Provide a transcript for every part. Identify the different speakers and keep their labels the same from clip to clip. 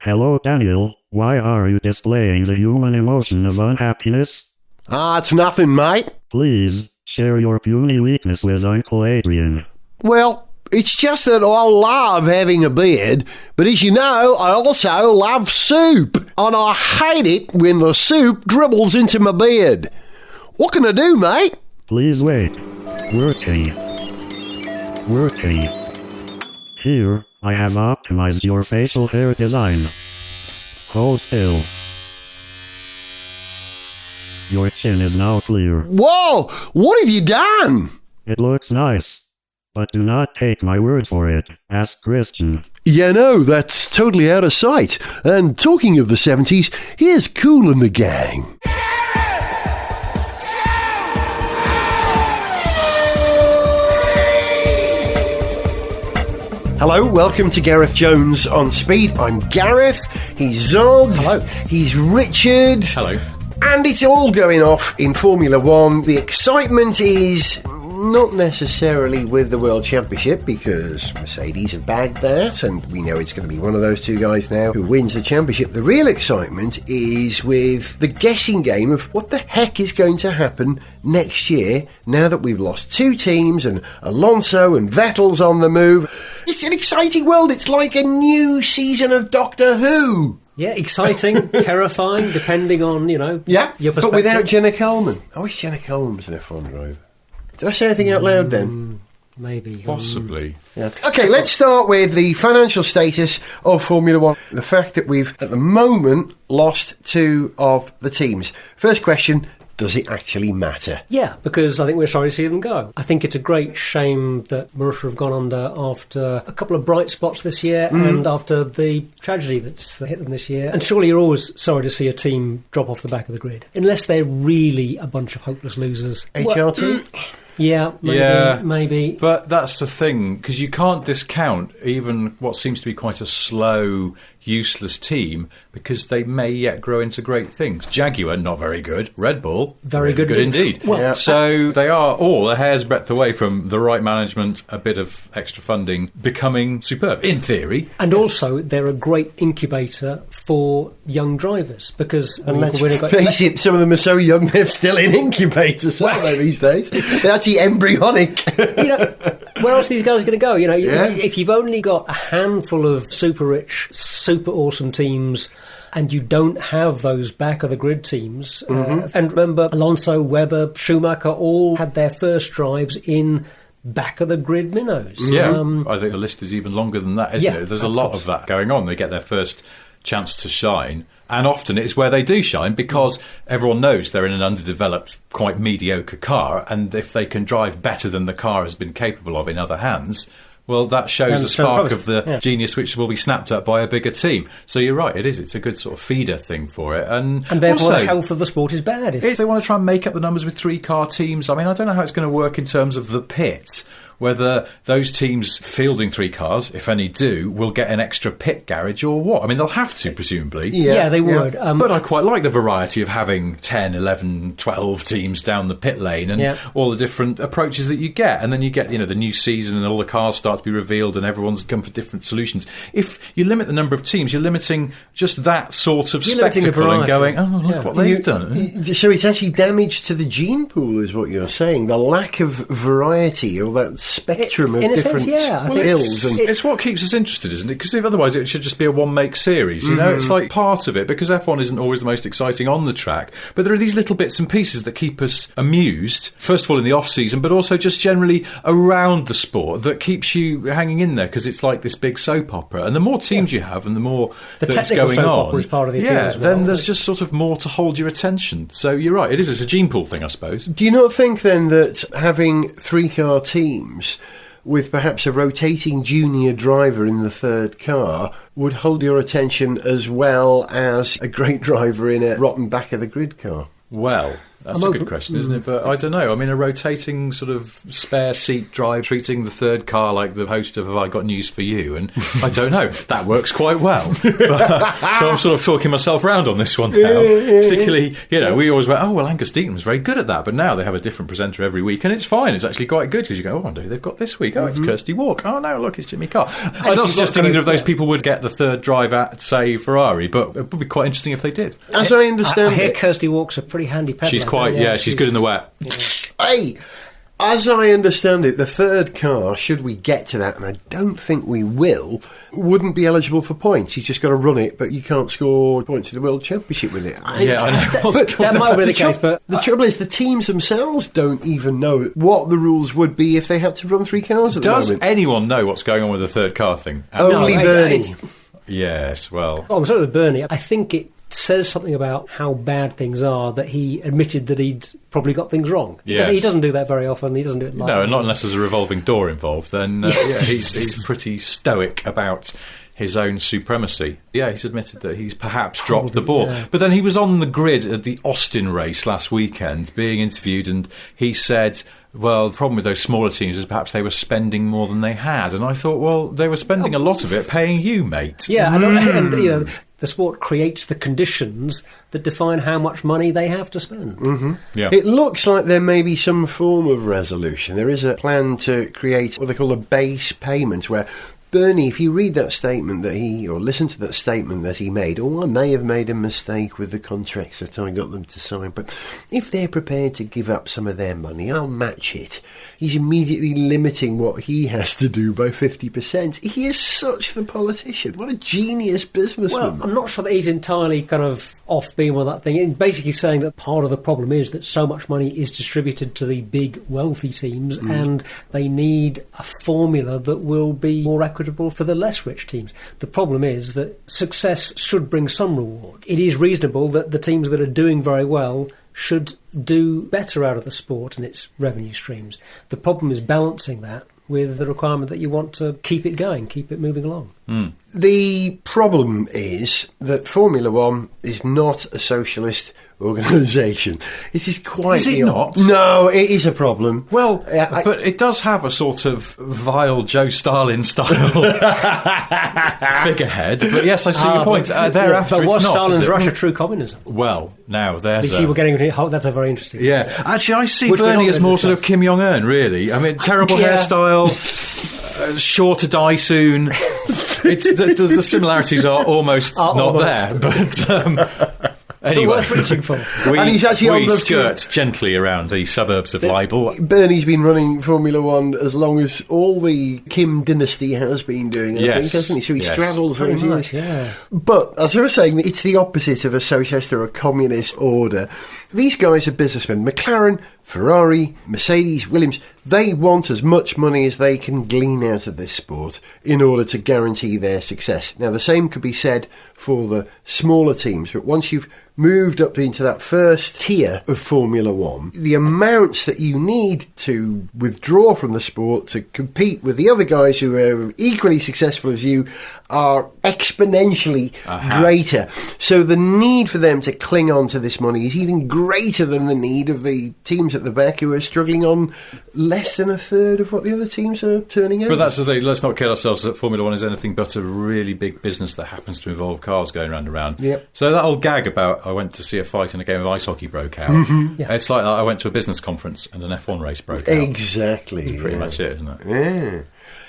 Speaker 1: Hello, Daniel. Why are you displaying the human emotion of unhappiness?
Speaker 2: It's nothing, mate.
Speaker 1: Please, share your puny weakness with Uncle Adrian.
Speaker 2: Well, it's just that I love having a beard, but as you know, I also love soup, and I hate it when the soup dribbles into my beard. What can I do, mate?
Speaker 1: Please wait. Working. Here, I have optimized your facial hair design. Hold still. Your chin is now clear.
Speaker 2: Whoa! What have you done?
Speaker 1: It looks nice. But do not take my word for it. Ask Christian.
Speaker 2: Yeah, no, that's totally out of sight. And talking of the 70s, here's Kool and the Gang. Hello, welcome to Gareth Jones on Speed. I'm Gareth, he's Zog.
Speaker 3: Hello.
Speaker 2: He's Richard.
Speaker 3: Hello.
Speaker 2: And it's all going off in Formula One. The excitement is not necessarily with the World Championship because Mercedes have bagged that and we know it's going to be one of those two guys now who wins the championship. The real excitement is with the guessing game of what the heck is going to happen next year now that we've lost two teams and Alonso and Vettel's on the move. It's an exciting world. It's like a new season of Doctor Who.
Speaker 3: Yeah, exciting, terrifying, depending on, your perspective.
Speaker 2: But without Jenna Coleman. I wish Jenna Coleman was an F1 driver. Did I say anything out loud then?
Speaker 3: Maybe.
Speaker 4: Possibly.
Speaker 2: Yeah. Okay, let's start with the financial status of Formula One. The fact that we've, at the moment, lost two of the teams. First question, does it actually matter?
Speaker 3: Yeah, because I think we're sorry to see them go. I think it's a great shame that Marussia have gone under after a couple of bright spots this year and after the tragedy that's hit them this year. And surely you're always sorry to see a team drop off the back of the grid. Unless they're really a bunch of hopeless losers.
Speaker 2: HRT?
Speaker 3: Yeah, maybe.
Speaker 4: But that's the thing, because you can't discount even what seems to be quite a slow, useless team, because they may yet grow into great things. Jaguar, not very good. Red Bull,
Speaker 3: very good
Speaker 4: indeed.
Speaker 3: Well, yeah.
Speaker 4: So they are all a hair's breadth away from the right management, a bit of extra funding, becoming superb, in theory.
Speaker 3: And also, they're a great incubator for young drivers, because...
Speaker 2: And let's face it, some of them are so young they're still in incubators, aren't they, these days? They're actually embryonic.
Speaker 3: Where else are these guys going to go? If you've only got a handful of super rich, super awesome teams and you don't have those back-of-the-grid teams, and remember, Alonso, Webber, Schumacher all had their first drives in back-of-the-grid minnows.
Speaker 4: Yeah, I think the list is even longer than that, isn't it? There's a lot of that going on. They get their first chance to shine, and often it's where they do shine because everyone knows they're in an underdeveloped, quite mediocre car, and if they can drive better than the car has been capable of in other hands, well, that shows a spark of the genius which will be snapped up by a bigger team. So you're right, it's a good sort of feeder thing for it. And
Speaker 3: therefore
Speaker 4: also,
Speaker 3: the health of the sport is bad.
Speaker 4: If they want to try and make up the numbers with three-car teams, I mean, I don't know how it's going to work in terms of the pit, whether those teams fielding three cars, if any do, will get an extra pit garage or what. I mean, they'll have to, presumably.
Speaker 3: Yeah, they would.
Speaker 4: But I quite like the variety of having 10, 11, 12 teams down the pit lane and all the different approaches that you get. And then you get, the new season and all the cars start to be revealed and everyone's come for different solutions. If you limit the number of teams, you're limiting just that sort of spectacle and going, oh, look what they've done.
Speaker 2: So it's actually damage to the gene pool is what you're saying. The lack of variety or that spectrum of different skills.
Speaker 4: It's what keeps us interested, isn't it? Because otherwise it should just be a one-make series, It's like part of it, because F1 isn't always the most exciting on the track, but there are these little bits and pieces that keep us amused, first of all in the off-season, but also just generally around the sport that keeps you hanging in there, because it's like this big soap opera, and the more teams you have and the more that's going
Speaker 3: soap
Speaker 4: on,
Speaker 3: opera is part of the appeal as well,
Speaker 4: then there's just sort of more to hold your attention. So you're right, it's a gene pool thing, I suppose.
Speaker 2: Do you not think then that having three-car teams with perhaps a rotating junior driver in the third car would hold your attention as well as a great driver in a rotten back-of-the-grid car?
Speaker 4: Well, That's a good question, isn't it? But I don't know. I mean, a rotating sort of spare seat drive, treating the third car like the host of Have I Got News for You? And I don't know. That works quite well. So I'm sort of talking myself round on this one now. Particularly, we always went, Angus Deaton was very good at that. But now they have a different presenter every week, and it's fine. It's actually quite good because you go, I wonder who they've got this week. Oh, it's Kirsty Walk. Oh, no, look, it's Jimmy Carr. I'm not suggesting either of those people would get the third drive at, say, Ferrari, but it would be quite interesting if they did.
Speaker 2: As I understand
Speaker 3: I hear Kirsty Walk's a pretty handy peddler.
Speaker 4: She's quite, she's good in the wet.
Speaker 2: Yeah. Hey, as I understand it, the third car, should we get to that, and I don't think we will, wouldn't be eligible for points. You've just got to run it, but you can't score points in the World Championship with it.
Speaker 4: I know.
Speaker 3: That might be the case, but...
Speaker 2: The trouble is, the teams themselves don't even know what the rules would be if they had to run 3 cars at the moment.
Speaker 4: Does anyone know what's going on with the third car thing?
Speaker 2: Only Bernie.
Speaker 4: Yes, well...
Speaker 3: I'm sorry with Bernie. I think it says something about how bad things are that he admitted that he'd probably got things wrong.
Speaker 4: Yes.
Speaker 3: He doesn't do that very often. He doesn't do it lightly.
Speaker 4: No, not unless there's a revolving door involved. Then he's pretty stoic about his own supremacy. Yeah, he's admitted that he's perhaps dropped the ball. Yeah. But then he was on the grid at the Austin race last weekend being interviewed, and he said, well, the problem with those smaller teams is perhaps they were spending more than they had. And I thought, well, they were spending a lot of it paying you, mate.
Speaker 3: Yeah, and the sport creates the conditions that define how much money they have to spend.
Speaker 2: Mm-hmm.
Speaker 4: Yeah.
Speaker 2: It looks like there may be some form of resolution. There is a plan to create what they call a base payment, where Bernie, if you read that statement or listen to that statement that he made, I may have made a mistake with the contracts that I got them to sign, but if they're prepared to give up some of their money, I'll match it. He's immediately limiting what he has to do by 50%. He is such the politician. What a genius businessman.
Speaker 3: Well, I'm not sure that he's entirely kind of off being with that thing. He's basically saying that part of the problem is that so much money is distributed to the big wealthy teams, and they need a formula that will be more equitable for the less rich teams. The problem is that success should bring some reward. It is reasonable that the teams that are doing very well should do better out of the sport and its revenue streams. The problem is balancing that with the requirement that you want to keep it going, keep it moving along.
Speaker 2: The problem is that Formula One is not a socialist organisation. It is quite...
Speaker 4: Is it not?
Speaker 2: No, it is a problem.
Speaker 4: Well, but it does have a sort of vile Joe Stalin style figurehead. But yes, I see your point. Thereafter,
Speaker 3: but was
Speaker 4: it's not,
Speaker 3: Stalin's Russia true communism?
Speaker 4: Well, now there's
Speaker 3: we're getting into that's a very interesting
Speaker 4: Yeah, actually, I see Bernie as more sort of Kim Jong-un, really. I mean, terrible hairstyle, sure to die soon. It's the similarities are almost not there, but... Anyway,
Speaker 2: and he's actually
Speaker 4: we skirt gently around the suburbs of libel.
Speaker 2: Bernie's been running Formula One as long as all the Kim dynasty has been doing it, I think, hasn't he? So he straddles those years.
Speaker 3: Yeah.
Speaker 2: But, as I was saying, it's the opposite of a socialist or a communist order. These guys are businessmen. McLaren, Ferrari, Mercedes, Williams, they want as much money as they can glean out of this sport in order to guarantee their success. Now, the same could be said for the smaller teams, but once you've moved up into that first tier of Formula One, the amounts that you need to withdraw from the sport to compete with the other guys who are equally successful as you are exponentially greater. So the need for them to cling on to this money is even greater than the need of the teams at the back who are struggling on less than a third of what the other teams are turning over.
Speaker 4: But that's the thing, let's not kid ourselves that Formula One is anything but a really big business that happens to involve cars going round and round.
Speaker 2: Yep.
Speaker 4: So that old gag about I went to see a fight and a game of ice hockey broke out, it's like I went to a business conference and an F1 race broke out.
Speaker 2: Exactly.
Speaker 4: That's pretty much it, isn't it?
Speaker 2: Yeah.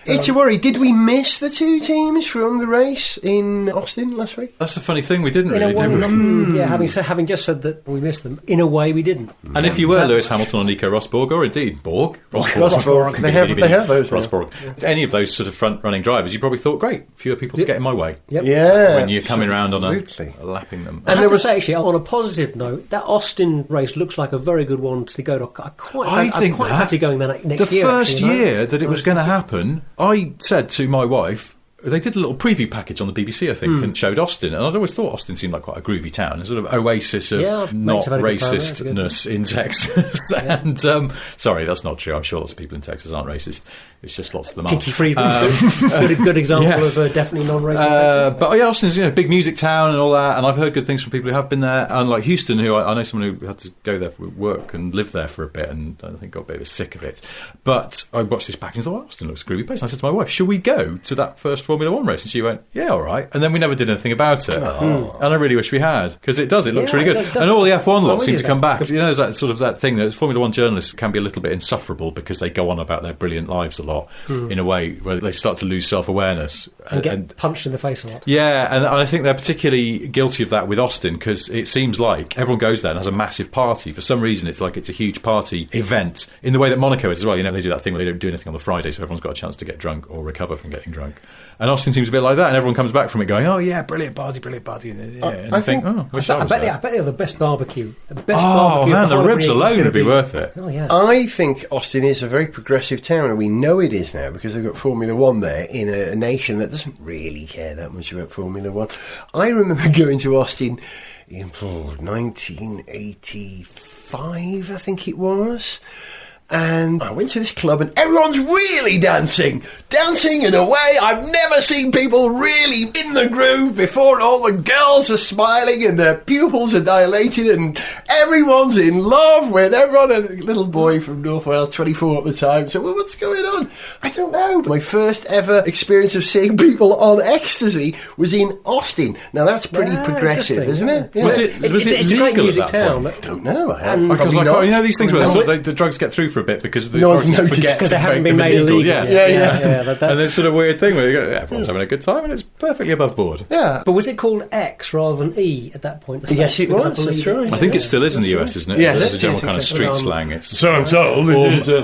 Speaker 2: It's a worry. Did we miss the two teams from the race in Austin last week?
Speaker 4: That's the funny thing, we didn't really, did we?
Speaker 3: Yeah, having just said that we missed them, in a way we didn't.
Speaker 4: And if you were Lewis Hamilton or Nico Rosberg, or indeed
Speaker 2: Rosberg. They have those.
Speaker 4: Rosberg. Any of those sort of front-running drivers, you probably thought, great, fewer people to get in my way.
Speaker 3: Yep.
Speaker 2: Yeah.
Speaker 4: When you're coming around on a lapping them.
Speaker 3: And I have to say, actually, on a positive note, that Austin race looks like a very good one to go to. I think fancy going there next year.
Speaker 4: The first year that it was going to happen, I said to my wife, they did a little preview package on the BBC, I think, and showed Austin. And I'd always thought Austin seemed like quite a groovy town, a sort of oasis of not racistness in Texas.
Speaker 3: Yeah.
Speaker 4: And sorry, that's not true. I'm sure lots of people in Texas aren't racist. It's just lots of them
Speaker 3: Kinky Friedman, good example of a definitely non-racist.
Speaker 4: But yeah, Austin's a big music town and all that, and I've heard good things from people who have been there. And like Houston, who I know someone who had to go there for work and live there for a bit, and I think got a bit sick of it. But I watched this package and thought, Austin looks a groovy place. And I said to my wife, should we go to that first Formula One race? And she went, yeah, all right. And then we never did anything about it. And I really wish we had, because it looks really good. And all the F1 lots seem to come back. You know, there's that sort of that thing that Formula One journalists can be a little bit insufferable because they go on about their brilliant lives a lot in a way where they start to lose self-awareness.
Speaker 3: And get punched in the face a lot.
Speaker 4: Yeah, and I think they're particularly guilty of that with Austin, because it seems like everyone goes there and has a massive party. For some reason, it's like it's a huge party event, in the way that Monaco is as well. You know, they do that thing where they don't do anything on the Friday, so everyone's got a chance to get drunk or recover from getting drunk. And Austin seems a bit like that, and everyone comes back from it going, oh yeah, brilliant party. Yeah. And I think,
Speaker 3: I bet they have the best barbecue.
Speaker 4: The ribs alone would be worth it.
Speaker 3: Oh, yeah.
Speaker 2: I think Austin is a very progressive town, and we know it is now because they've got Formula One there in a nation that doesn't really care that much about Formula One. I remember going to Austin in 1985, I think it was. And I went to this club and everyone's really dancing in a way I've never seen people really in the groove before. And all the girls are smiling and their pupils are dilated and everyone's in love with everyone. And a little boy from North Wales, 24 at the time, said, well, what's going on? I don't know. My first ever experience of seeing people on ecstasy was in Austin. Now that's pretty progressive, isn't it? Yeah.
Speaker 4: Was it
Speaker 3: it's a great
Speaker 4: legal
Speaker 3: music
Speaker 4: at that
Speaker 3: town.
Speaker 4: point?
Speaker 2: I don't know.
Speaker 4: Because you know these things where the drugs get through for a bit because the authorities forget
Speaker 3: because they haven't
Speaker 4: make
Speaker 3: been
Speaker 4: them
Speaker 3: made illegal.
Speaker 4: Yeah.
Speaker 3: And
Speaker 4: there's sort of weird thing where you go, everyone's having a good time and it's perfectly above board.
Speaker 2: Yeah.
Speaker 3: But was it called X rather than E at that point?
Speaker 2: Yes, it was. That's right.
Speaker 4: I think it still is in the US, isn't it?
Speaker 2: Yeah,
Speaker 4: It's a general kind of street slang.
Speaker 2: So I'm told.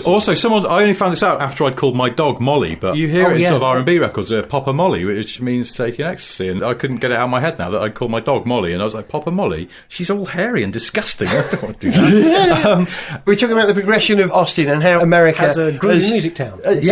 Speaker 4: Also, I only found this out after I'd called my dog Molly, but you hear it in sort of R&B records, Papa Molly, which means taking ecstasy, and I couldn't get it out of my head now that I'd called my dog Molly, and I was like, Papa Molly? She's all hairy and disgusting. I don't want to do that.
Speaker 2: We're talking about the progression of Austin and how America
Speaker 3: has a groovy music town.
Speaker 4: This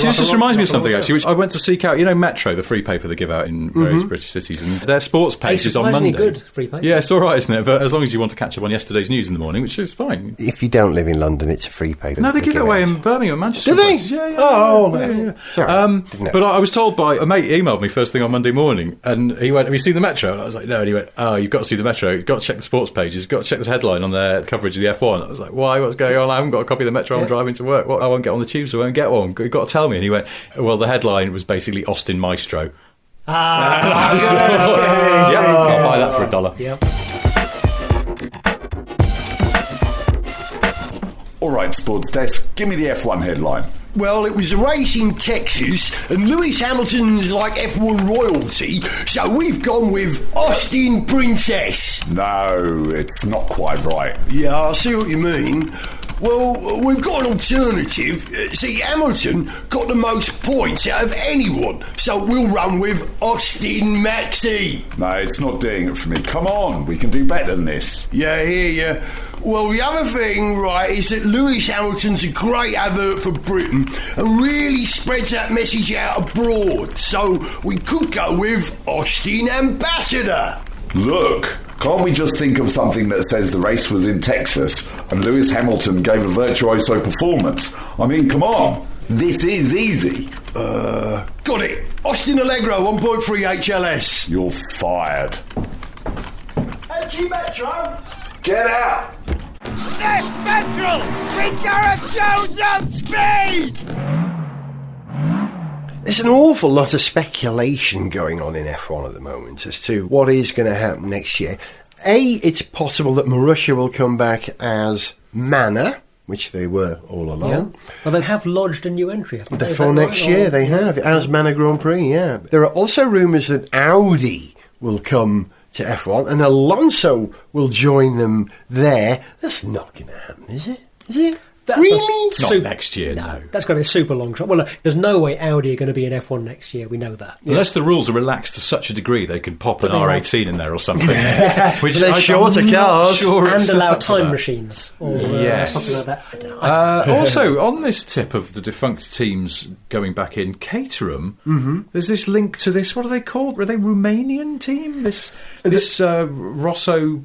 Speaker 4: just reminds me of something actually, which I went to seek out. You know, Metro, the free paper they give out in various British cities, and their sports page is on Monday.
Speaker 3: Good free paper.
Speaker 4: Yeah, it's all right, isn't it? But as long as you want to catch up on yesterday's news in the morning, which is fine.
Speaker 2: If you don't live in London, it's a free paper.
Speaker 4: No, they give it away in Birmingham, Manchester.
Speaker 2: Do they?
Speaker 4: Yeah. Sorry, but I was told by a mate, emailed me first thing on Monday morning, and he went, "Have you seen the Metro?" And I was like, "No." And he went, "Oh, you've got to see the Metro. You've got to check the sports pages. You've got to check this headline on their coverage of the F1." I was like, "Why? What's going on? I haven't got a copy of the Metro. I'm driving to work. I won't get on the tubes. I won't get one. You've got to tell me." And he went, "Well, the headline was basically Austin Maestro." I'll buy that for $1.
Speaker 3: Yep.
Speaker 5: All right, Sports Desk, give me the F1 headline.
Speaker 2: Well, it was a race in Texas, and Lewis Hamilton's like F1 royalty, so we've gone with Austin Princess.
Speaker 5: No, it's not quite right.
Speaker 2: Yeah, I see what you mean. Well, we've got an alternative. See, Hamilton got the most points out of anyone, so we'll run with Austin Maxey.
Speaker 5: No, it's not doing it for me. Come on, we can do better than this.
Speaker 2: Yeah, I hear you. Well, the other thing, right, is that Lewis Hamilton's a great advert for Britain and really spreads that message out abroad. So we could go with Austin Ambassador.
Speaker 5: Look, can't we just think of something that says the race was in Texas and Lewis Hamilton gave a virtuoso performance? I mean, come on. This is easy.
Speaker 2: Got it. Austin Allegro, 1.3 HLS.
Speaker 5: You're fired.
Speaker 6: G Metro!
Speaker 5: Get out!
Speaker 6: Sniff Petrol! With Gareth Jones on speed!
Speaker 2: There's an awful lot of speculation going on in F1 at the moment as to what is going to happen next year. It's possible that Marussia will come back as Manor, which they were all along.
Speaker 3: Yeah. Well, they have lodged a new entry, haven't they?
Speaker 2: For next year, they have, as Manor Grand Prix, yeah. There are also rumours that Audi will come to F1 and Alonso will join them there. That's not going to happen, is it? Is it?
Speaker 3: That's
Speaker 2: Really?
Speaker 4: Not next year, no.
Speaker 3: That's going to be a super long shot. Well, look, there's no way Audi are going to be in F1 next year. We know that.
Speaker 4: Unless the rules are relaxed to such a degree they could pop an R18 in there or something. Which
Speaker 2: They're shorter cars.
Speaker 4: Sure
Speaker 3: And
Speaker 4: it's
Speaker 3: allow
Speaker 4: set up for
Speaker 3: time
Speaker 4: that.
Speaker 3: machines or
Speaker 4: Yes.
Speaker 3: something like that. I don't know.
Speaker 4: Also, on this tip of the defunct teams going back in, Caterham, there's this link to this. What are they called? Were they Romanian team? This Rosso.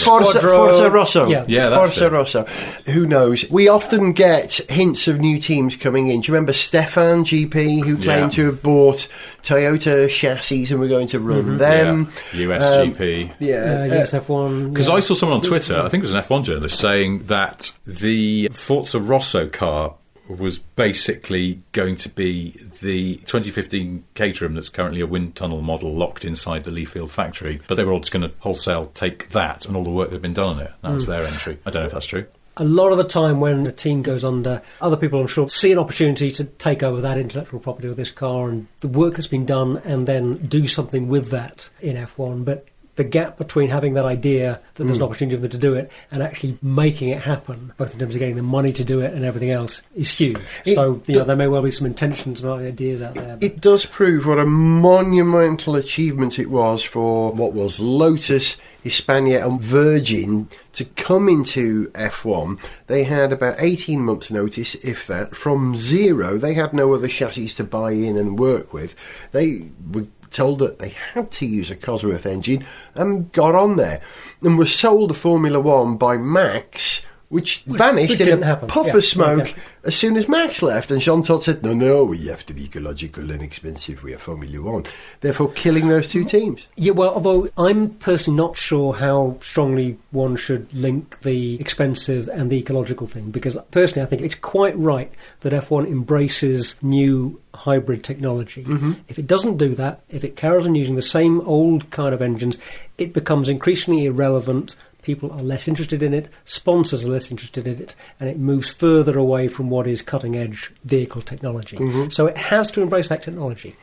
Speaker 2: Forza Rosso.
Speaker 3: Yeah.
Speaker 4: That's
Speaker 2: Forza
Speaker 4: it.
Speaker 2: Rosso. Who knows? We often get hints of new teams coming in. Do you remember Stefan GP, who claimed to have bought Toyota chassis and we're going to run them?
Speaker 4: USGP.
Speaker 3: Yes, F1.
Speaker 4: Because I saw someone on Twitter, I think it was an F1 journalist, saying that the Forza Rosso car was basically going to be the 2015 Caterham that's currently a wind tunnel model locked inside the Leafield factory, but they were all just going to wholesale take that and all the work that had been done on it. That was their entry. I don't know if that's true.
Speaker 3: A lot of the time when a team goes under, other people, I'm sure, see an opportunity to take over that intellectual property of this car and the work that's been done and then do something with that in F1. But the gap between having that idea that there's an opportunity for them to do it and actually making it happen, both in terms of getting the money to do it and everything else, is huge. There may well be some intentions and ideas out there.
Speaker 2: It does prove what a monumental achievement it was for what was Lotus, Hispania and Virgin to come into F1. They had about 18 months notice, if that, from zero. They had no other chassis to buy in and work with. They were told that they had to use a Cosworth engine and got on there and were sold to Formula One by Max, which vanished in a puff of smoke as soon as Max left. And Jean Todt said, no, we have to be ecological and expensive. We are Formula One. Therefore, killing those two teams.
Speaker 3: Yeah, well, although I'm personally not sure how strongly one should link the expensive and the ecological thing, because personally I think it's quite right that F1 embraces new hybrid technology. If it doesn't do that, if it carries on using the same old kind of engines, it becomes increasingly irrelevant. People are less interested in it, sponsors are less interested in it, and it moves further away from what is cutting-edge vehicle technology. So it has to embrace that technology.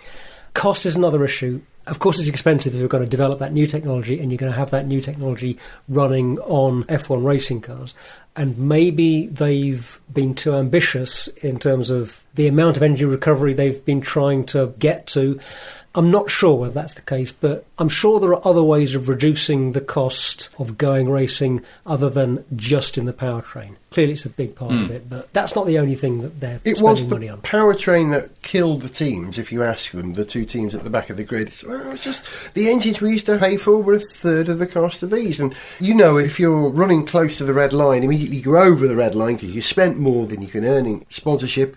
Speaker 3: Cost is another issue. Of course, it's expensive if you're going to develop that new technology and you're going to have that new technology running on F1 racing cars. And maybe they've been too ambitious in terms of the amount of engine recovery they've been trying to get to. I'm not sure whether that's the case, but I'm sure there are other ways of reducing the cost of going racing other than just in the powertrain. Clearly, it's a big part of it, but that's not the only thing that they're spending money on.
Speaker 2: It was the powertrain that killed the teams, if you ask them, the two teams at the back of the grid. It's just the engines we used to pay for were a third of the cost of these. And, if you're running close to the red line, immediately you go over the red line because you spent more than you can earn in sponsorship.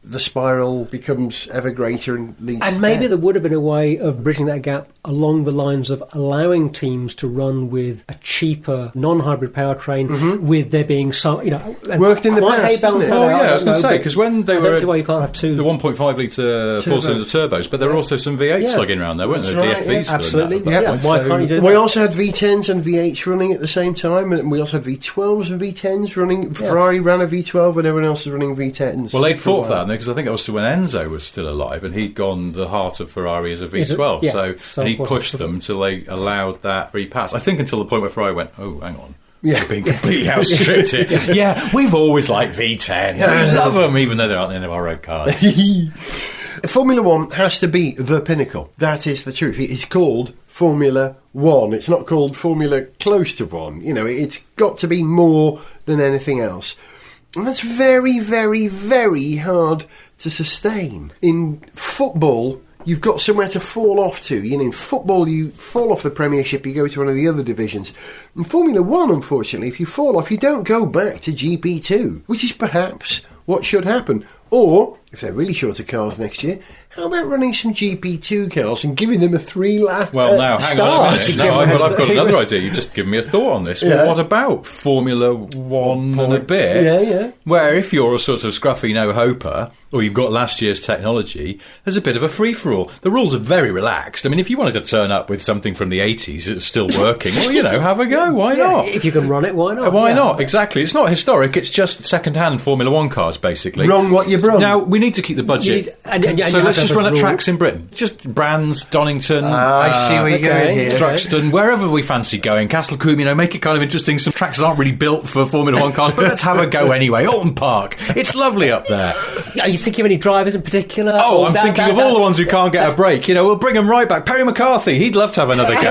Speaker 2: The spiral becomes ever greater and leads.
Speaker 3: And maybe there would have been a way of bridging that gap along the lines of allowing teams to run with a cheaper non-hybrid powertrain, with there being some,
Speaker 2: worked in the past.
Speaker 4: I was going to say, because when they were
Speaker 3: why you can't have two,
Speaker 4: the 1.5 litre four-cylinder turbos, but there were also some V8s slugging around there, weren't there? DFVs,
Speaker 3: absolutely.
Speaker 2: Why
Speaker 3: can't you do that?
Speaker 2: We also had V10s and V8s running at the same time, and we also had V12s and V10s running. Ferrari ran a V12 when everyone else was running V10s.
Speaker 4: Well, they'd fought for that, because I think that was when Enzo was still alive, and he'd gone the heart of Ferrari as a V12. And he pushed them until they allowed that free pass. I think until the point where Ferrari went, oh, hang on.
Speaker 2: Yeah.
Speaker 4: We're being completely outstripped here. We've always liked V10s. We love them, even though they're not the end of our road cars.
Speaker 2: Formula One has to be the pinnacle. That is the truth. It is called Formula One. It's not called Formula Close to One. It's got to be more than anything else. And that's very, very, very hard to sustain. In football, you've got somewhere to fall off to. In football, you fall off the Premiership, you go to one of the other divisions. In Formula One, unfortunately, if you fall off, you don't go back to GP2, which is perhaps what should happen. Or, if they're really short of cars next year, how about running some GP2 cars and giving them a 3-lap
Speaker 4: Well, now, hang on a minute. No, I've got another idea. You've just given me a thought on this. Well, what about Formula 1 and a bit?
Speaker 2: Yeah.
Speaker 4: Where if you're a sort of scruffy no-hoper, or you've got last year's technology, there's a bit of a free-for-all. The rules are very relaxed. I mean, if you wanted to turn up with something from the 80s that's still working, well, have a go. Why not?
Speaker 3: If you can run it, why not?
Speaker 4: Why not? Exactly. It's not historic. It's just second-hand Formula One cars, basically.
Speaker 2: Wrong what you brung.
Speaker 4: Now, we need to keep the budget. So let's just run at tracks in Britain. Just Brands, Donington,
Speaker 2: I see where you're going here.
Speaker 4: Thruxton, wherever we fancy going. Castle Combe, make it kind of interesting. Some tracks aren't really built for Formula One cars, but let's have a go anyway. Alton Park. It's lovely up there.
Speaker 3: Are you thinking of any drivers in particular?
Speaker 4: Oh, I'm thinking of all the ones who can't get a break. We'll bring them right back. Perry McCarthy, he'd love to have another go.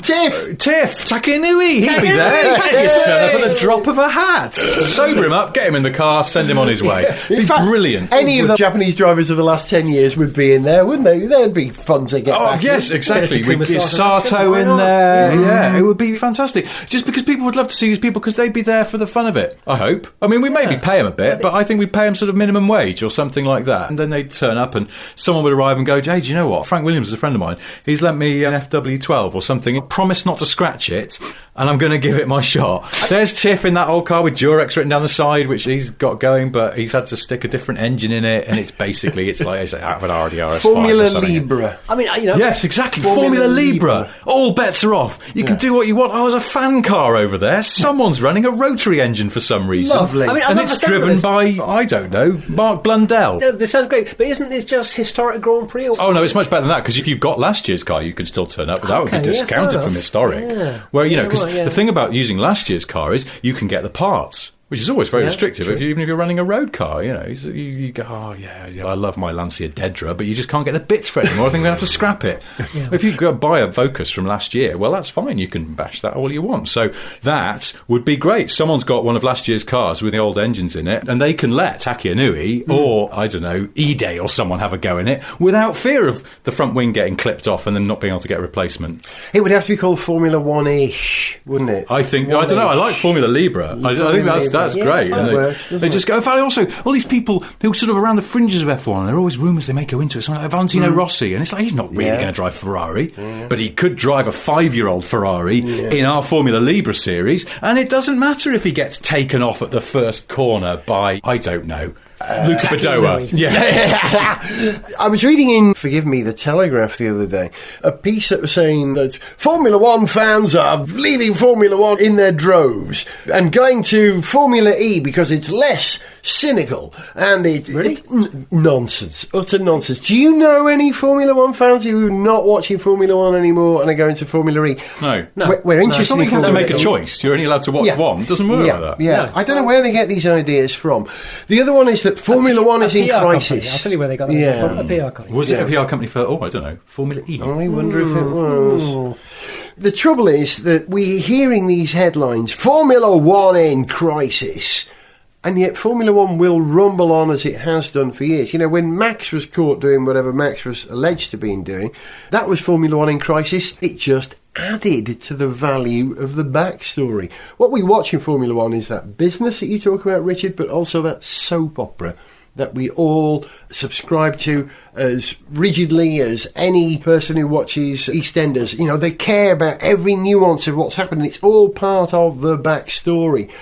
Speaker 4: Tiff, Takanui, he'd be there. He'd turn up at the drop of a hat. Sober him up, get him in the car, send him on his way. Be brilliant.
Speaker 2: Any of the Japanese drivers of the last 10 years would be in there, wouldn't they? They'd be fun to get back.
Speaker 4: Yes, exactly. We'd get Sato in there. Yeah, it would be fantastic. Just because people would love to see these people because they'd be there for the fun of it, I hope. I mean, we maybe pay them a bit, but I think we'd pay them sort of minimum wage or something like that. And then they'd turn up and someone would arrive and go, hey, do you know what? Frank Williams is a friend of mine. He's lent me an FW12 or something. He promised not to scratch it, and I'm going to give it my shot. There's Tiff in that old car with Durex written down the side, which he's got going, but he's had to stick a different engine in it, and it's like it's out of an RDRS5
Speaker 2: Formula Libra.
Speaker 3: I mean,
Speaker 4: yes, exactly. Formula Libra. All bets are off. You can do what you want. Oh, there's a fan car over there. Someone's running a rotary engine for some reason.
Speaker 2: Lovely.
Speaker 4: And it's driven by, I don't know, Mark Blundell.
Speaker 3: This sounds great, but isn't this just historic Grand Prix?
Speaker 4: Oh, no, it's much better than that, because if you've got last year's car, you can still turn up, but that would be discounted from historic. Yeah. Where, because the thing about using last year's car is you can get the parts, which is always very restrictive. Even if you're running a road car, you go, I love my Lancia Dedra, but you just can't get the bits for it anymore. I think we have to scrap it. If you go buy a Vocus from last year, well, that's fine. You can bash that all you want. So that would be great. Someone's got one of last year's cars with the old engines in it, and they can let Taki Inui or, I don't know, E-Day or someone have a go in it without fear of the front wing getting clipped off and then not being able to get a replacement.
Speaker 2: It would have to be called Formula One-ish, wouldn't it?
Speaker 4: I think, I don't know, I like Formula Libra. I think that's great. They just go. In fact, also, all these people who are sort of around the fringes of F1, there are always rumours they may go into it. Someone like Valentino Rossi, and it's like, he's not really going to drive Ferrari, but he could drive a 5-year-old Ferrari in our Formula Libra series, and it doesn't matter if he gets taken off at the first corner by, I don't know, Luca Badoa.
Speaker 2: I was reading in, forgive me, the Telegraph the other day, a piece that was saying that Formula One fans are leaving Formula One in their droves and going to Formula E because it's less cynical and it's nonsense, utter nonsense. Do you know any Formula One fans who are not watching Formula One anymore and are going to Formula E?
Speaker 4: No.
Speaker 2: We're interested in
Speaker 4: to make a choice. You're only allowed to watch one. It doesn't work like that.
Speaker 2: No. I don't know where they get these ideas from. The other one is that Formula One is in crisis.
Speaker 3: Company. I'll tell you where they got that from. A PR company.
Speaker 4: Was it a PR company for, I don't know, Formula E?
Speaker 2: I wonder if it was. The trouble is that we're hearing these headlines, Formula One in crisis, and yet Formula One will rumble on as it has done for years. When Max was caught doing whatever Max was alleged to be doing, that was Formula One in crisis. It just added to the value of the backstory. What we watch in Formula One is that business that you talk about, Richard, but also that soap opera that we all subscribe to as rigidly as any person who watches EastEnders. They care about every nuance of what's happening. It's all part of the backstory.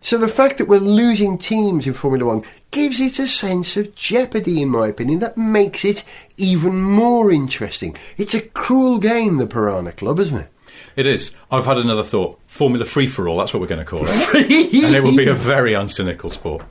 Speaker 2: So the fact that we're losing teams in Formula One gives it a sense of jeopardy, in my opinion, that makes it even more interesting. It's a cruel game, the Piranha Club, isn't it?
Speaker 4: It is. I've had another thought. Formula Free-for-all, that's what we're going to call it. And it will be a very uncynical sport.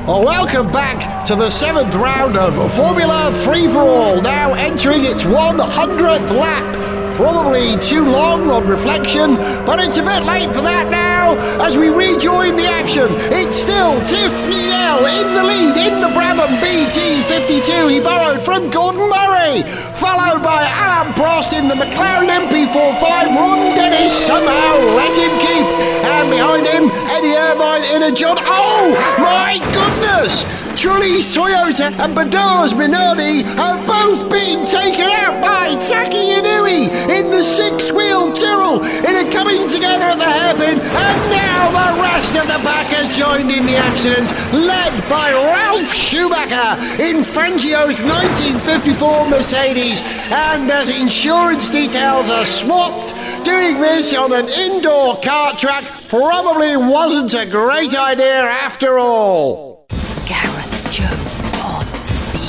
Speaker 2: Welcome back to the 7th round of Formula Free-for-all, now entering its 100th lap. Probably too long on reflection, but it's a bit late for that now as we rejoin the action. It's still Tiff Needell in the lead in the Brabham BT52. He borrowed from Gordon Murray, followed by Alan Prost in the McLaren MP45. Ron Dennis somehow let him keep, and behind him Eddie Irvine in a John. Oh my goodness! Trulli's Toyota and Badour's Minardi have both been taken out by Taki Inui in the 6-wheel Tyrrell. It are coming together at the hairpin, and now the rest of the pack has joined in the accident, led by Ralf Schumacher in Fangio's 1954 Mercedes. And as insurance details are swapped, doing this on an indoor kart track probably wasn't a great idea after all.
Speaker 7: Gareth Jones on speed.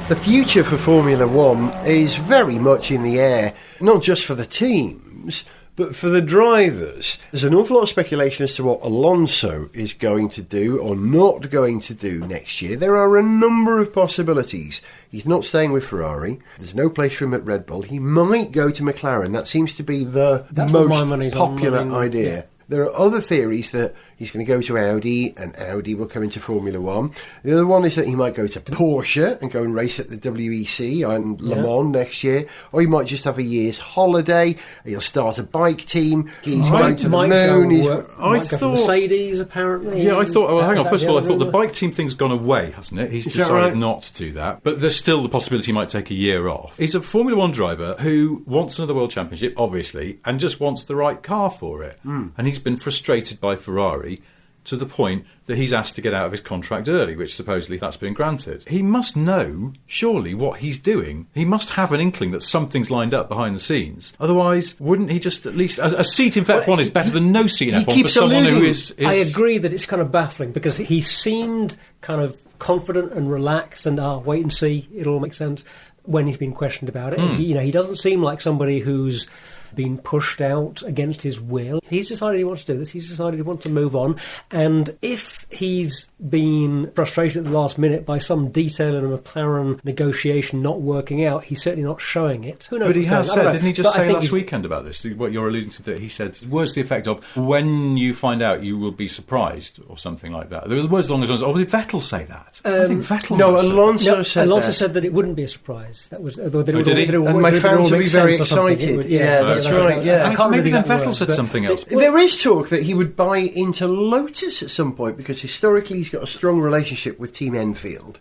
Speaker 2: The future for Formula One is very much in the air, not just for the teams, but for the drivers. There's an awful lot of speculation as to what Alonso is going to do or not going to do next year. There are a number of possibilities. He's not staying with Ferrari. There's no place for him at Red Bull. He might go to McLaren. That seems to be the most popular idea.
Speaker 3: Yeah.
Speaker 2: There are other theories that he's going to go to Audi and Audi will come into Formula One. The other one is that he might go to Porsche and go and race at the WEC and Le Mans next year. Or he might just have a year's holiday. He'll start a bike team. He's going to the moon.
Speaker 3: I thought Mercedes, apparently.
Speaker 4: Yeah, I thought... Well, hang on. First of all, I thought the bike team thing's gone away, hasn't it? He's decided not to do that. But there's still the possibility he might take a year off. He's a Formula One driver who wants another world championship, obviously, and just wants the right car for it. And he's been frustrated by Ferrari to the point that he's asked to get out of his contract early, which supposedly that's been granted. He must know, surely, what he's doing. He must have an inkling that something's lined up behind the scenes. Otherwise, wouldn't he just at least... A seat in F1 is better than no seat in F1 for someone who is...
Speaker 3: I agree that it's kind of baffling, because he seemed kind of confident and relaxed and, wait and see, it'll all make sense, when he's been questioned about it. He doesn't seem like somebody who's been pushed out against his will. He's decided he wants to do this. He's decided he wants to move on. And if he's been frustrated at the last minute by some detail in a McLaren negotiation not working out, he's certainly not showing it. Who knows?
Speaker 4: But he has said, didn't he just say last
Speaker 3: he's...
Speaker 4: weekend about this, what you're alluding to, that he said, words to the effect of, when you find out you will be surprised, or something like that. There were words along those lines. Did Vettel say that? I think Vettel
Speaker 2: Alonso said
Speaker 3: Alonso
Speaker 2: that.
Speaker 3: said that it wouldn't be a surprise. That was...
Speaker 2: Did he? And my fans would be very excited. That's right, yeah.
Speaker 4: I can't maybe then Vettel said something else.
Speaker 2: There is talk that he would buy into Lotus at some point, because historically he's got a strong relationship with Team Enfield,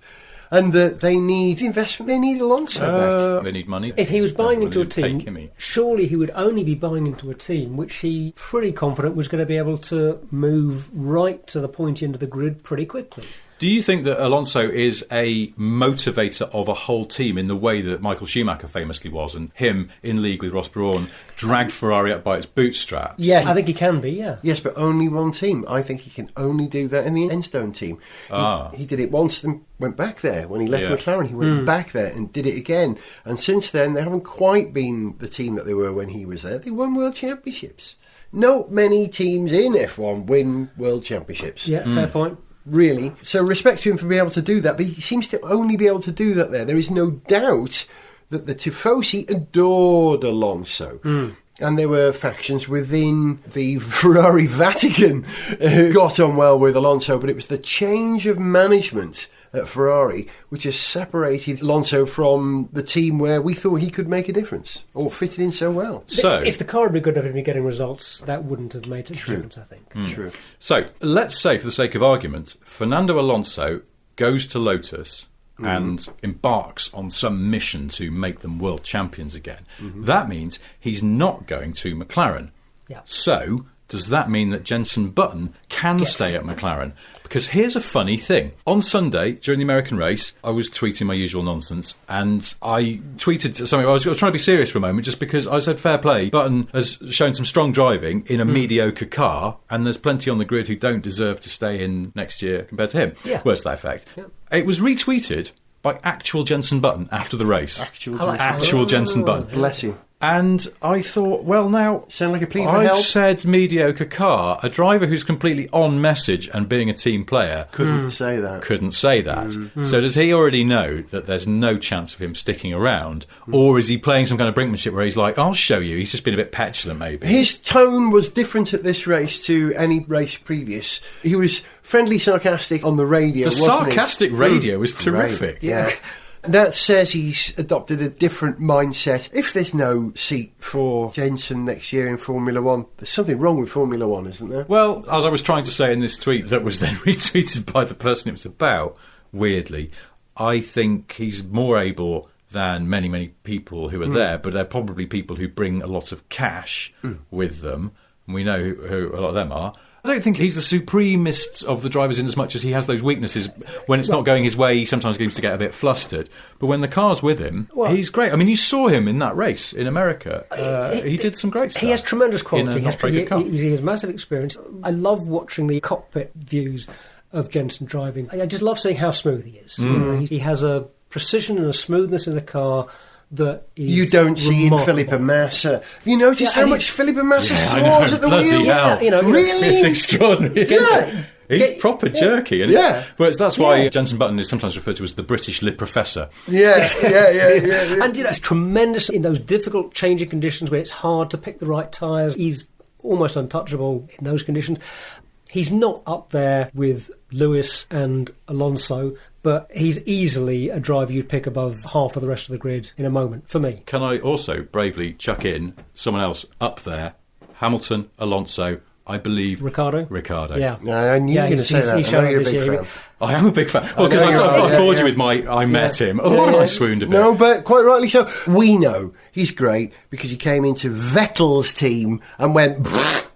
Speaker 2: and that they need investment. They need Alonso back.
Speaker 4: They need money.
Speaker 3: If he was buying into a team, surely he would only be buying into a team which he pretty confident was going to be able to move right to the point end of the grid pretty quickly.
Speaker 4: Do you think that Alonso is a motivator of a whole team in the way that Michael Schumacher famously was, and him in league with Ross Brawn dragged Ferrari up by its bootstraps?
Speaker 2: Yeah,
Speaker 3: I think he can be, yeah.
Speaker 2: Yes, but only one team. I think he can only do that in the Enstone team. He did it once and went back there. When he left McLaren, he went back there and did it again. And since then, they haven't quite been the team that they were when he was there. They won world championships. Not many teams in F1 win world championships.
Speaker 3: Yeah, fair point.
Speaker 2: Really. So respect to him for being able to do that, but he seems to only be able to do that there. There is no doubt that the Tifosi adored Alonso. And there were factions within the Ferrari Vatican who got on well with Alonso, but it was the change of management at Ferrari which has separated Alonso from the team where we thought he could make a difference, or fitted in so well.
Speaker 4: So,
Speaker 3: if the car had been good enough to be getting results, that wouldn't have made a difference, I think.
Speaker 2: True.
Speaker 4: So, let's say, for the sake of argument, Fernando Alonso goes to Lotus and embarks on some mission to make them world champions again. That means he's not going to McLaren.
Speaker 3: Yeah.
Speaker 4: So, does that mean that Jenson Button can stay at McLaren? Because here's a funny thing. On Sunday, during the American race, I was tweeting my usual nonsense, and I tweeted something. I was trying to be serious for a moment, just because I said, fair play, Button has shown some strong driving in a mediocre car, and there's plenty on the grid who don't deserve to stay in next year compared to him.
Speaker 3: Yeah.
Speaker 4: Words to that effect. Yeah. It was retweeted by actual Jenson Button after the race. Actual Jenson Button.
Speaker 2: Bless you.
Speaker 4: And I thought, well, now,
Speaker 2: sound like a plea for
Speaker 4: I've
Speaker 2: help?
Speaker 4: said mediocre car. A driver who's completely on message and being a team player
Speaker 2: couldn't say that.
Speaker 4: So does he already know that there's no chance of him sticking around? Or is he playing some kind of brinkmanship where he's like, I'll show you. He's just been a bit petulant, maybe.
Speaker 2: His tone was different at this race to any race previous. He was friendly, sarcastic on the radio.
Speaker 4: The sarcastic radio was terrific.
Speaker 2: Yeah. That says he's adopted a different mindset. If there's no seat for Jenson next year in Formula One, there's something wrong with Formula One, isn't there?
Speaker 4: Well, as I was trying to say in this tweet that was then retweeted by the person it was about, weirdly, I think he's more able than many people who are there, but they're probably people who bring a lot of cash with them. and we know who a lot of them are. I don't think he's the supremest of the drivers in as much as he has those weaknesses. When it's not going his way, he sometimes seems to get a bit flustered. But when the car's with him, he's great. I mean, you saw him in that race in America. He did some great stuff.
Speaker 3: He has tremendous quality.
Speaker 4: He
Speaker 3: has massive experience. I love watching the cockpit views of Jensen driving. I just love seeing how smooth he is. You know, he has a precision and a smoothness in the car that is
Speaker 2: you don't see
Speaker 3: remarkable.
Speaker 2: in Felipe Massa. You notice how much Felipe Massa throws at the wheel?
Speaker 3: Yeah,
Speaker 2: really?
Speaker 4: It's extraordinary.
Speaker 2: Yeah.
Speaker 4: He's proper jerky. And that's why Jensen Button is sometimes referred to as the British Le Professor.
Speaker 2: Yeah.
Speaker 3: And it's tremendous in those difficult changing conditions where it's hard to pick the right tyres. He's almost untouchable in those conditions. He's not up there with Lewis and Alonso, but he's easily a driver you'd pick above half of the rest of the grid in a moment, for me.
Speaker 4: Can I also bravely chuck in someone else up there? Hamilton, Alonso, I believe...
Speaker 3: Ricardo?
Speaker 4: Yeah.
Speaker 2: No, I knew you were going to say that. I know you're a big fan.
Speaker 4: I am a big fan. Well, because I bored you with my I met him. I swooned a bit.
Speaker 2: No, but quite rightly so. We know he's great because he came into Vettel's team and went to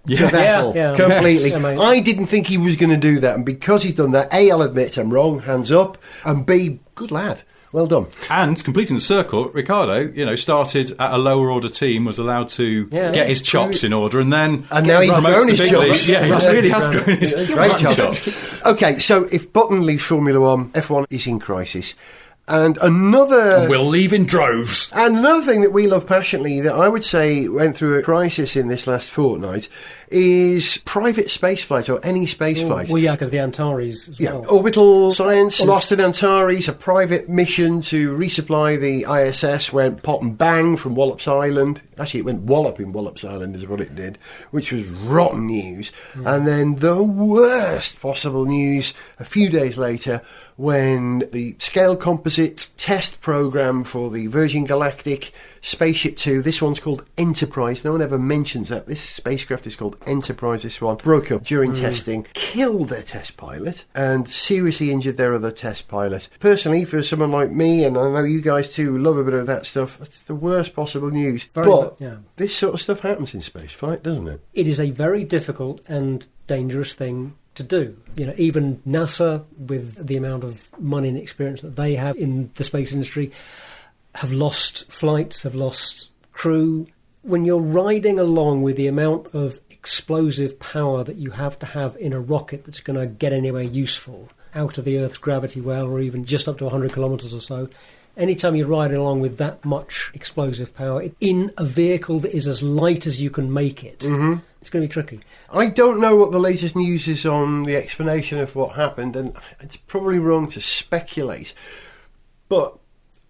Speaker 2: Vettel completely.
Speaker 3: Yes.
Speaker 2: I didn't think he was going to do that, and because he's done that, A, I'll admit I'm wrong, hands up, and B, good lad. Well done.
Speaker 4: And completing the circle, Ricardo, started at a lower order team, was allowed to get his chops in order, and now
Speaker 2: he's grown his chops.
Speaker 4: Yeah, he really has grown his
Speaker 2: great chops. Okay, so if Button leaves Formula One, F1 is in crisis. And
Speaker 4: we'll leave in droves.
Speaker 2: And another thing that we love passionately, that I would say went through a crisis in this last fortnight, is private spaceflight or any spaceflight.
Speaker 3: Well, yeah, because the Antares as well.
Speaker 2: Orbital Science lost an Antares, a private mission to resupply the ISS, went pop and bang from Wallops Island. Actually, it went wallop in Wallops Island is what it did, which was rotten news. And then the worst possible news a few days later, when the scale composite test program for the Virgin Galactic Spaceship 2, this one's called Enterprise, no one ever mentions that, this spacecraft is called Enterprise, this one, broke up during testing, killed their test pilot, and seriously injured their other test pilot. Personally, for someone like me, and I know you guys too love a bit of that stuff, it's the worst possible news. This sort of stuff happens in spaceflight, doesn't it?
Speaker 3: It is a very difficult and dangerous thing to do. Even NASA, with the amount of money and experience that they have in the space industry, have lost flights, have lost crew. When you're riding along with the amount of explosive power that you have to have in a rocket that's going to get anywhere useful out of the Earth's gravity well, or even just up to 100 kilometres or so, anytime you're riding along with that much explosive power in a vehicle that is as light as you can make it, it's going to be tricky.
Speaker 2: I don't know what the latest news is on the explanation of what happened, and it's probably wrong to speculate, but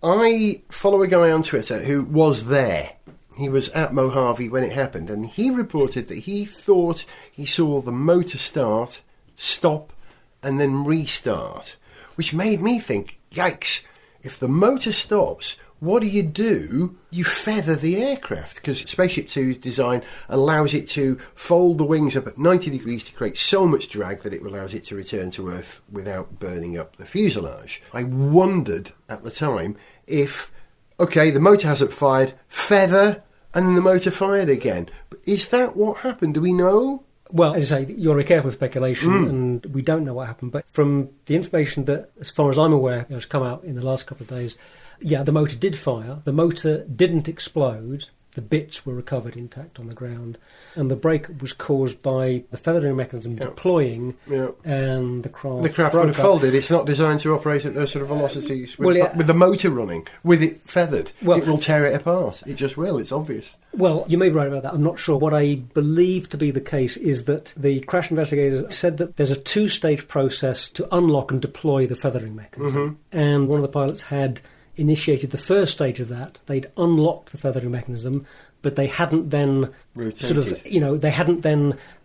Speaker 2: I follow a guy on Twitter who was there. He was at Mojave when it happened, and he reported that he thought he saw the motor start, stop, and then restart, which made me think, yikes, if the motor stops, what do? You feather the aircraft, because Spaceship 2's design allows it to fold the wings up at 90 degrees to create so much drag that it allows it to return to Earth without burning up the fuselage. I wondered at the time if, the motor hasn't fired, feather, and then the motor fired again. But is that what happened? Do we know?
Speaker 3: Well, as I say, you're very careful with speculation, and we don't know what happened. But from the information that, as far as I'm aware, has come out in the last couple of days, the motor did fire. The motor didn't explode. The bits were recovered intact on the ground. And the break was caused by the feathering mechanism deploying and the craft
Speaker 2: The craft would have folded. It's not designed to operate at those sort of velocities with the motor running. With it feathered, it will tear it apart. It just will. It's obvious.
Speaker 3: Well, you may be right about that. I'm not sure. What I believe to be the case is that the crash investigators said that there's a two-stage process to unlock and deploy the feathering mechanism. And one of the pilots had initiated the first stage of that. They'd unlocked the feathering mechanism, but they hadn't then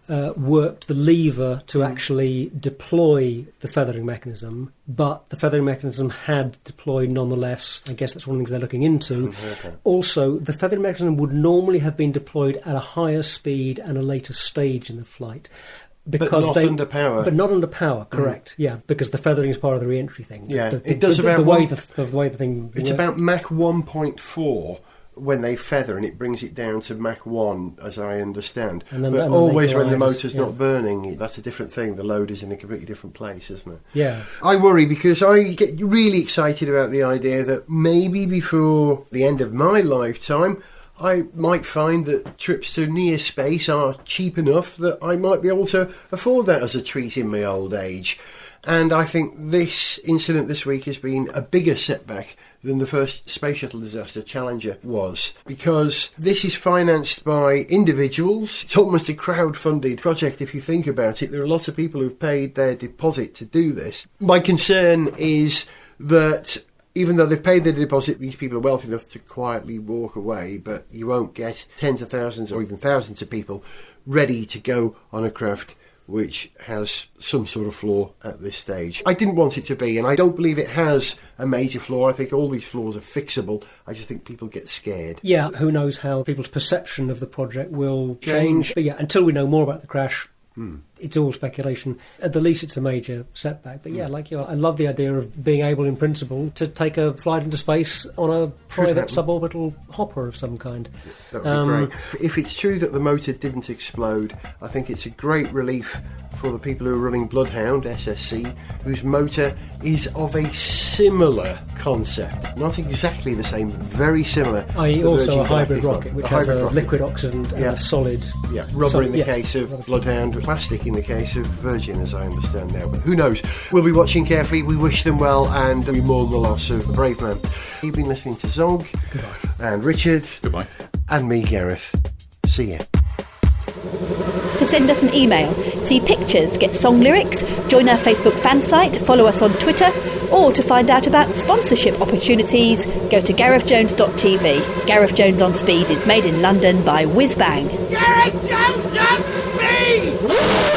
Speaker 3: worked the lever to actually deploy the feathering mechanism, but the feathering mechanism had deployed nonetheless. I guess that's one of the things they're looking into. Also, the feathering mechanism would normally have been deployed at a higher speed and a later stage in the flight.
Speaker 2: But not under power.
Speaker 3: But not under power, correct. Yeah, because the feathering is part of the re-entry thing.
Speaker 2: Yeah,
Speaker 3: it does the way the thing
Speaker 2: It's
Speaker 3: works.
Speaker 2: about Mach 1.4 when they feather, and it brings it down to Mach 1, as I understand.
Speaker 3: And
Speaker 2: but
Speaker 3: then
Speaker 2: always
Speaker 3: they
Speaker 2: when the
Speaker 3: glide,
Speaker 2: motor's
Speaker 3: yeah.
Speaker 2: not burning, that's a different thing. The load is in a completely different place, isn't it?
Speaker 3: Yeah.
Speaker 2: I worry because I get really excited about the idea that maybe before the end of my lifetime, I might find that trips to near space are cheap enough that I might be able to afford that as a treat in my old age. And I think this incident this week has been a bigger setback than the first space shuttle disaster, Challenger, was, because this is financed by individuals. It's almost a crowd-funded project if you think about it. There are lots of people who've paid their deposit to do this. My concern is that even though they've paid their deposit, these people are wealthy enough to quietly walk away, but you won't get tens of thousands or even thousands of people ready to go on a craft which has some sort of flaw at this stage. I didn't want it to be, and I don't believe it has a major flaw. I think all these flaws are fixable. I just think people get scared.
Speaker 3: Yeah, who knows how people's perception of the project will change. But yeah, until we know more about the crash, it's all speculation. At the least, it's a major setback. But yeah, like you, I love the idea of being able, in principle, to take a flight into space on a private suborbital hopper of some kind.
Speaker 2: That would be great. If it's true that the motor didn't explode, I think it's a great relief for the people who are running Bloodhound, SSC, whose motor is of a similar concept. Not exactly the same, but very similar.
Speaker 3: I.e.
Speaker 2: The
Speaker 3: also
Speaker 2: Virgin
Speaker 3: a hybrid
Speaker 2: Galactic
Speaker 3: rocket,
Speaker 2: one.
Speaker 3: which
Speaker 2: A
Speaker 3: has
Speaker 2: hybrid
Speaker 3: a
Speaker 2: rocket.
Speaker 3: liquid oxygen and a solid...
Speaker 2: Yeah, rubber in the
Speaker 3: yeah.
Speaker 2: case of Bloodhound, plastic in the case of Virgin, as I understand now. But who knows? We'll be watching carefully. We wish them well, and we mourn the loss of a brave man. You've been listening to Zog.
Speaker 3: Goodbye.
Speaker 2: And Richard.
Speaker 4: Goodbye.
Speaker 2: And me, Gareth. See ya.
Speaker 8: To send us an email, see pictures, get song lyrics, join our Facebook fan site, follow us on Twitter, or to find out about sponsorship opportunities, go to GarethJones.tv. Gareth Jones on Speed is made in London by Whiz Bang.
Speaker 6: Gareth Jones on Speed!